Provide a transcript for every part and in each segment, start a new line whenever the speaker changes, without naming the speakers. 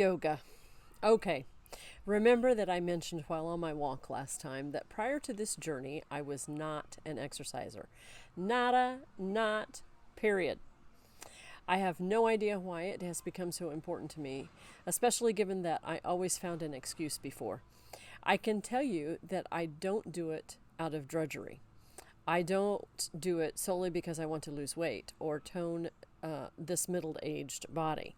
Yoga. Okay. Remember that I mentioned while on my walk last time that prior to this journey, I was not an exerciser. Nada, not, period. I have no idea why it has become so important to me, especially given that I always found an excuse before. I can tell you that I don't do it out of drudgery. I don't do it solely because I want to lose weight or tone this middle aged body.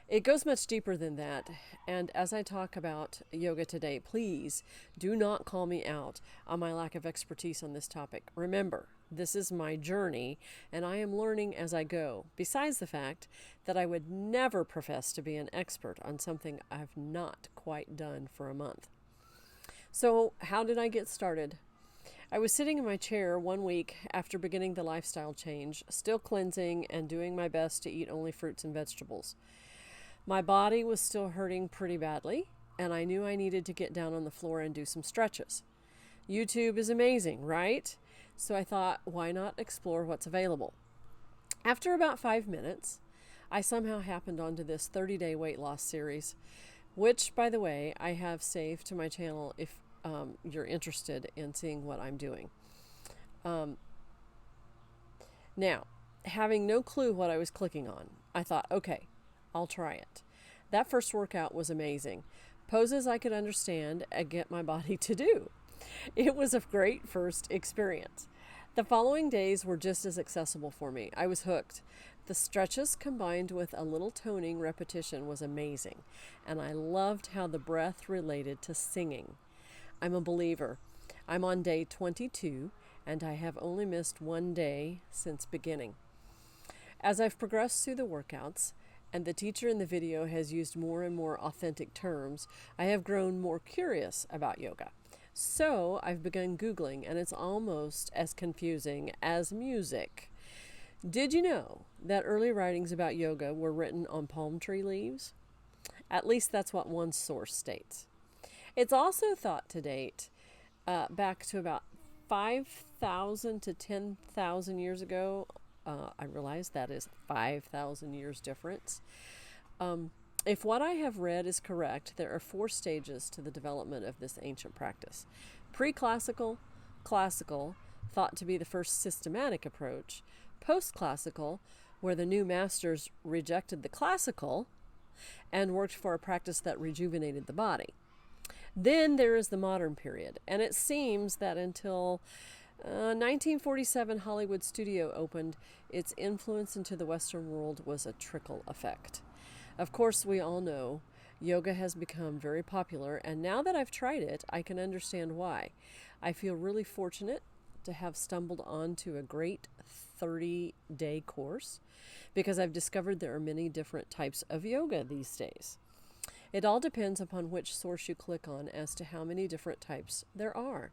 It goes much deeper than that, and as I talk about yoga today, please do not call me out on my lack of expertise on this topic. Remember, this is my journey, and I am learning as I go, besides the fact that I would never profess to be an expert on something I've not quite done for a month. So, how did I get started? I was sitting in my chair one week after beginning the lifestyle change, still cleansing and doing my best to eat only fruits and vegetables. My body was still hurting pretty badly, and I knew I needed to get down on the floor and do some stretches. YouTube is amazing, right? So I thought, why not explore what's available? After about 5 minutes, I somehow happened onto this 30-day weight loss series, which, by the way, I have saved to my channel if you're interested in seeing what I'm doing. Now, having no clue what I was clicking on, I thought, okay, I'll try it. That first workout was amazing. Poses I could understand and get my body to do. It was a great first experience. The following days were just as accessible for me. I was hooked. The stretches combined with a little toning repetition was amazing, and I loved how the breath related to singing. I'm a believer. I'm on day 22, and I have only missed one day since beginning. As I've progressed through the workouts, and the teacher in the video has used more and more authentic terms, I have grown more curious about yoga. So I've begun Googling, and it's almost as confusing as music. Did you know that early writings about yoga were written on palm tree leaves? At least that's what one source states. It's also thought to date back to about 5,000 to 10,000 years ago. I realize that is 5,000 years difference. If what I have read is correct, there are 4 stages to the development of this ancient practice. Pre-classical, classical, thought to be the first systematic approach. Post-classical, where the new masters rejected the classical and worked for a practice that rejuvenated the body. Then there is the modern period, and it seems that until 1947 Hollywood studio opened, its influence into the Western world was a trickle effect. Of course, we all know yoga has become very popular, and now that I've tried it, I can understand why. I feel really fortunate to have stumbled onto a great 30-day course because I've discovered there are many different types of yoga these days. It all depends upon which source you click on as to how many different types there are.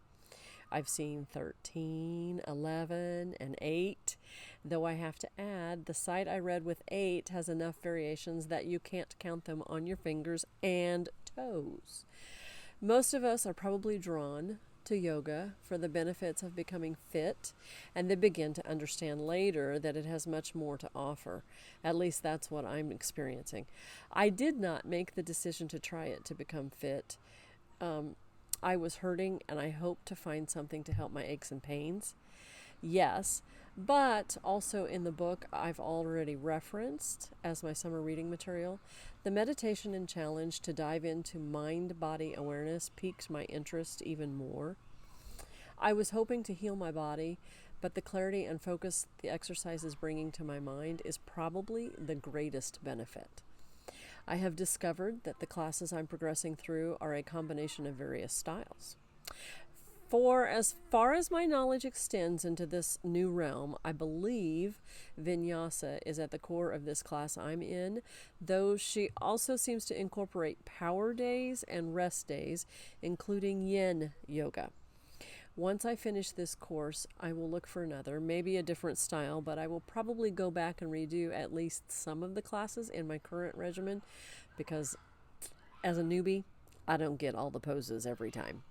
I've seen 13, 11, and 8, though I have to add the site I read with 8 has enough variations that you can't count them on your fingers and toes. Most of us are probably drawn to yoga for the benefits of becoming fit, and then begin to understand later that it has much more to offer. At least that's what I'm experiencing. I did not make the decision to try it to become fit. I was hurting, and I hoped to find something to help my aches and pains. Yes, but also in the book I've already referenced as my summer reading material, the meditation and challenge to dive into mind-body awareness piqued my interest even more. I was hoping to heal my body, but the clarity and focus the exercise is bringing to my mind is probably the greatest benefit. I have discovered that the classes I'm progressing through are a combination of various styles. For as far as my knowledge extends into this new realm, I believe Vinyasa is at the core of this class I'm in, though she also seems to incorporate power days and rest days, including yin yoga. Once I finish this course, I will look for another, maybe a different style, but I will probably go back and redo at least some of the classes in my current regimen because as a newbie, I don't get all the poses every time.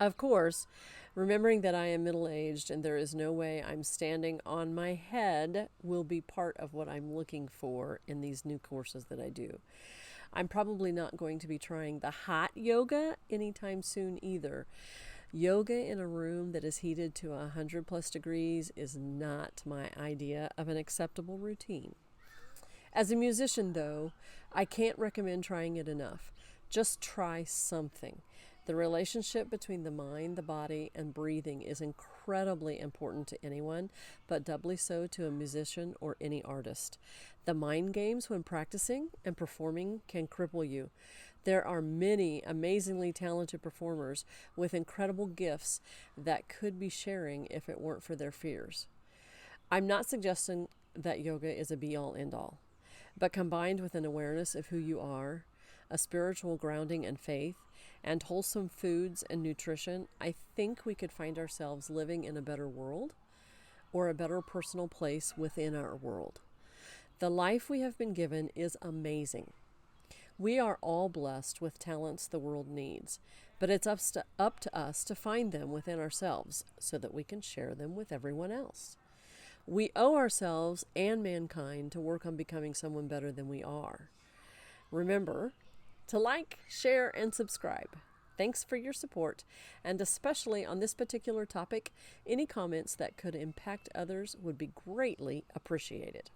Of course, remembering that I am middle-aged and there is no way I'm standing on my head will be part of what I'm looking for in these new courses that I do. I'm probably not going to be trying the hot yoga anytime soon either. Yoga in a room that is heated to 100 plus degrees is not my idea of an acceptable routine. As a musician, though, I can't recommend trying it enough. Just try something. The relationship between the mind, the body, and breathing is incredibly important to anyone, but doubly so to a musician or any artist. The mind games when practicing and performing can cripple you. There are many amazingly talented performers with incredible gifts that could be sharing if it weren't for their fears. I'm not suggesting that yoga is a be-all, end-all, but combined with an awareness of who you are, a spiritual grounding and faith, and wholesome foods and nutrition, I think we could find ourselves living in a better world or a better personal place within our world. The life we have been given is amazing. We are all blessed with talents the world needs, but it's up to us to find them within ourselves so that we can share them with everyone else. We owe ourselves and mankind to work on becoming someone better than we are. Remember to like, share, and subscribe. Thanks for your support, and especially on this particular topic, any comments that could impact others would be greatly appreciated.